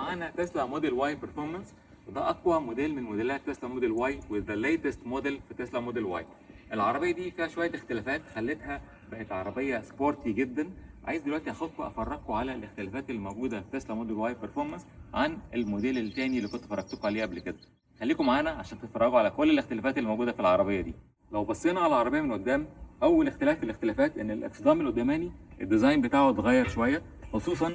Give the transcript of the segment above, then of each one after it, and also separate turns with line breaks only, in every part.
معانا تسلا موديل واي بيرفورمانس، وده اقوى موديل من موديلات تسلا موديل واي وذا ليتست موديل في تسلا موديل واي. العربيه دي فيها شويه اختلافات خلتها بقت عربيه سبورتي جدا. عايز دلوقتي اخدكم افرجكم على الاختلافات الموجوده في تسلا موديل واي بيرفورمانس عن الموديل الثاني اللي كنت فرجتكم عليه قبل كده. خليكم معانا عشان تتفرجوا على كل الاختلافات اللي موجوده في العربيه دي. لو بصينا على العربيه من قدام، اول اختلاف في الاختلافات ان الاكسدام القداماني الديزاين بتاعه اتغير شويه، خصوصا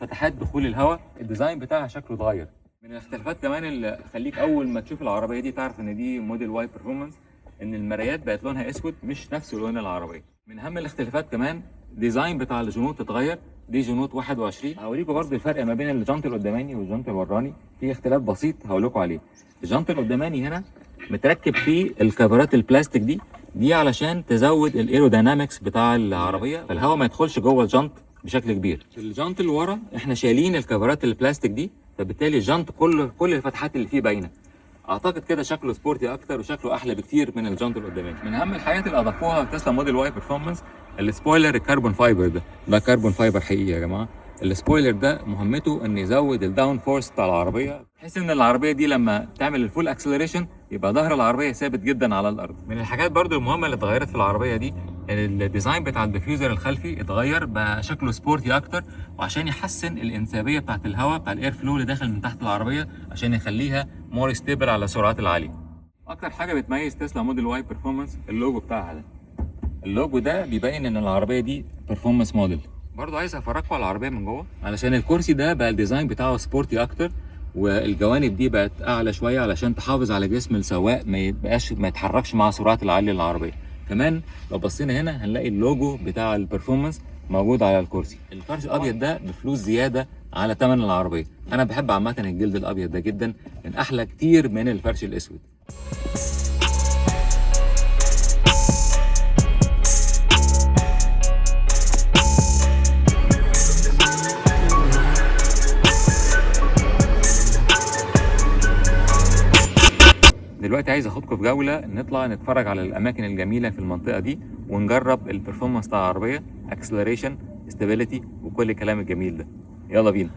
فتحات دخول الهواء الديزاين بتاعها شكله اتغير. من الاختلافات كمان اللي خليك اول ما تشوف العربيه دي تعرف ان دي موديل واي بيرفورمانس ان المرايات بقت لونها اسود مش نفس لون العربيه. من اهم الاختلافات كمان الديزاين بتاع الجنوط اتغير، دي جنوط 21. هوريكم برضو الفرق ما بين الجنط القداماني والجنط الوراني، في اختلاف بسيط هقول لكم عليه. الجنط القداماني هنا متركب فيه الكفرات البلاستيك دي علشان تزود الايروداينامكس بتاع العربيه فالهواء ما يدخلش جوه الجنط بشكل كبير. في الجنط اللي ورا احنا شايلين الكفرات البلاستيك دي، فبالتالي الجنط كل الفتحات اللي فيه باينه. اعتقد كده شكله سبورتي اكتر وشكله احلى بكتير من الجنط القداماني. من اهم الحاجات اللي اضافوها تسلا موديل واي بيرفورمانس السبويلر الكربون فايبر ده كربون فايبر حقيقي يا جماعه. السبويلر ده مهمته ان يزود الداون فورس بتاع العربيه، بحيث ان العربيه دي لما تعمل الفول اكسلريشن يبقى ظهر العربيه ثابت جدا على الارض. من الحاجات برضو المهمه اللي اتغيرت في العربيه دي الديزاين بتاع الديفيوزر الخلفي اتغير بقى شكله سبورتي اكتر، وعشان يحسن الانسيابيه بتاعت الهواء بتاع الاير فلو اللي داخل من تحت العربيه عشان يخليها مور ستيبل على السرعات العاليه. اكتر حاجه بتميز تسلا موديل واي بيرفورمانس اللوجو بتاعها ده. اللوجو ده بيبين ان العربيه دي بيرفورمانس موديل. برضو عايز افرجكم على العربيه من جوه علشان الكرسي ده بقى الديزاين بتاعه سبورتي اكتر، والجوانب دي بقت اعلى شويه علشان تحافظ على جسم السواق ما يتحركش مع السرعات العاليه للعربيه. كمان لو بصينا هنا هنلاقي اللوجو بتاع البرفورمانس موجود على الكرسي. الفرش الابيض ده بفلوس زياده على ثمن العربيه. انا بحب عامه الجلد الابيض ده جدا، من احلى كتير من الفرش الاسود. دلوقتي عايز اخدكم في جوله نطلع نتفرج على الاماكن الجميله في المنطقه دي ونجرب البرفورمانس بتاع العربيه، اكسلريشن، استابيليتي، وكل الكلام الجميل ده. يلا بينا.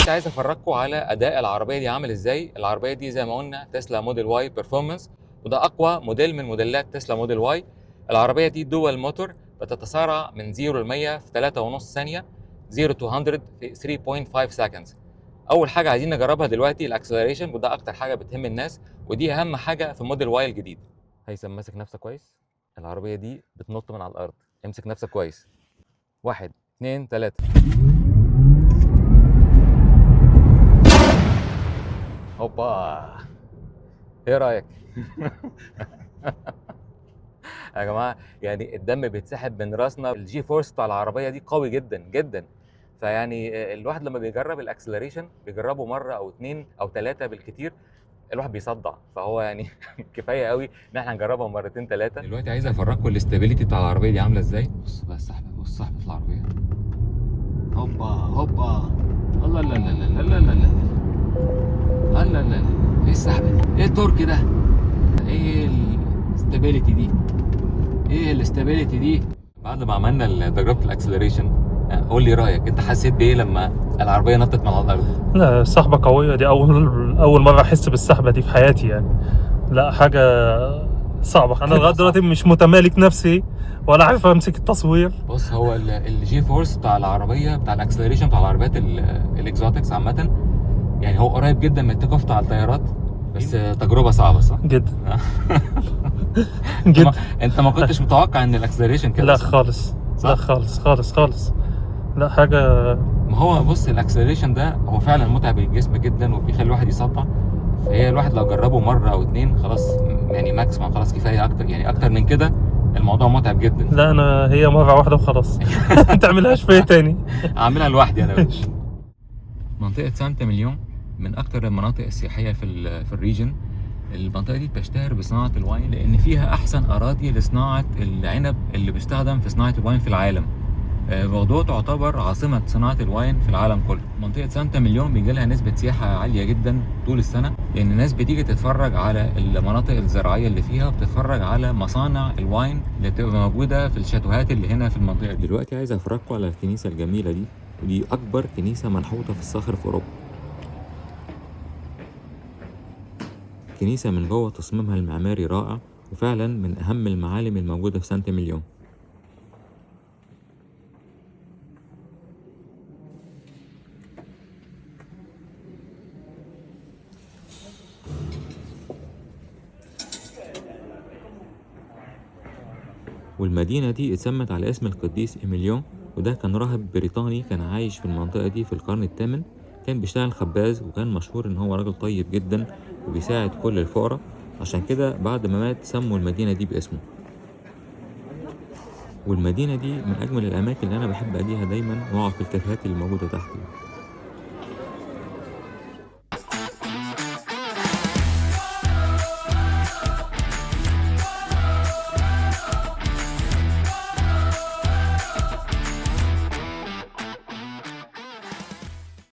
عايز افرجكم على اداء العربيه دي عامل ازاي. العربيه دي زي ما قلنا تسلا موديل واي بيرفورمانس، وده اقوى موديل من موديلات تسلا موديل واي. العربيه دي دوال موتور بتتسارع من 0 ل 100 في 3.5 ثانيه، 0 to 100 في 3.5 seconds. اول حاجه عايزين نجربها دلوقتي الاكسلريشن، وده اكتر حاجه بتهم الناس ودي اهم حاجه في موديل واي الجديد. هيثم ماسك نفسك كويس، العربيه دي بتنط من على الارض. امسك نفسك كويس. 1 2 3. هوبا، ايه رايك؟ يا جماعه يعني الدم بيتسحب من راسنا. الجي فورس بتاع العربيه دي قوي جدا جدا، فيعني الواحد لما بيجرب الاكسلريشن بيجربه مره او 2 أو 3 بالكتير الواحد بيصدع، فهو يعني كفايه قوي ان احنا نجربها مرتين 3. دلوقتي عايز افرجكم الاستابيليتي بتاع العربيه دي عامله ازاي. بص بقى السحبه، بص سحبه العربيه. هوبا هوبا، الله لا لا لا لا لا لا لا لا لا، ايه السحبه دي؟ ايه التورك ده؟ ايه الاستابيليتي دي؟ ايه الاستابيليتي دي؟ بعد ما عملنا تجربه الاكسلريشن قول لي رايك، انت حسيت بايه لما العربيه نطت من على الارض؟
لا، سحبه قويه دي. اول مره احس بالسحبه دي في حياتي يعني. لا، حاجه صعبه. انا لغايه دلوقتي مش متمالك نفسي ولا عارف امسك التصوير.
بص، هو الجي فورس بتاع العربيه بتاع الاكسلريشن بتاع العربيات الاكزوتكس عامه يعني هو قريب جدا من التيك اوف بتاع الطيارات، بس تجربه صعبه صح؟
جدا. جدا.
انت ما كنتش متوقع ان الاكسلريشن كده؟
لا خالص، لا خالص خالص خالص. لا حاجه.
ما هو بص، الاكسلريشن ده هو فعلا متعب للجسم جدا وبيخلي الواحد يصدع. فهي الواحد لو جربه مره او 2 خلاص يعني ماكسيمم، خلاص كفايه. اكتر يعني اكتر من كده الموضوع متعب جدا.
لا انا هي مره واحده وخلاص. ما تعملهاش فيا تاني.
اعملها لوحدي انا. منطقه سانتا مليون من اكتر المناطق السياحيه في الريجن. المنطقه دي بتشتهر بصناعه الواين لان فيها احسن اراضي لصناعه العنب اللي بيستخدم في صناعه الواين في العالم. بوردو تعتبر عاصمة صناعة الواين في العالم كله. منطقة سانتا مليون بيجي لها نسبة سياحة عالية جدا طول السنة، لأن الناس بتيجي تتفرج على المناطق الزراعية اللي فيها، وبتتفرج على مصانع الواين اللي بتبقى موجودة في الشاتوهات اللي هنا في المنطقة دي. دلوقتي عايز أفرجكم على الكنيسة الجميلة دي، ودي أكبر كنيسة منحوتة في الصخر في أوروبا. كنيسة من جوه تصميمها المعماري رائع، وفعلا من أهم المعالم الموجودة في سانتا مليون. والمدينة دي اتسمت على اسم القديس إيميليون، وده كان راهب بريطاني كان عايش في المنطقة دي في القرن الثامن. كان بيشتغل خباز، وكان مشهور إن هو راجل طيب جدا وبيساعد كل الفقراء. عشان كده بعد ما مات سموا المدينة دي باسمه. والمدينة دي من أجمل الأماكن اللي أنا بحب أجيها دايما وأقعد في الكافيهات اللي موجودة تحت دي.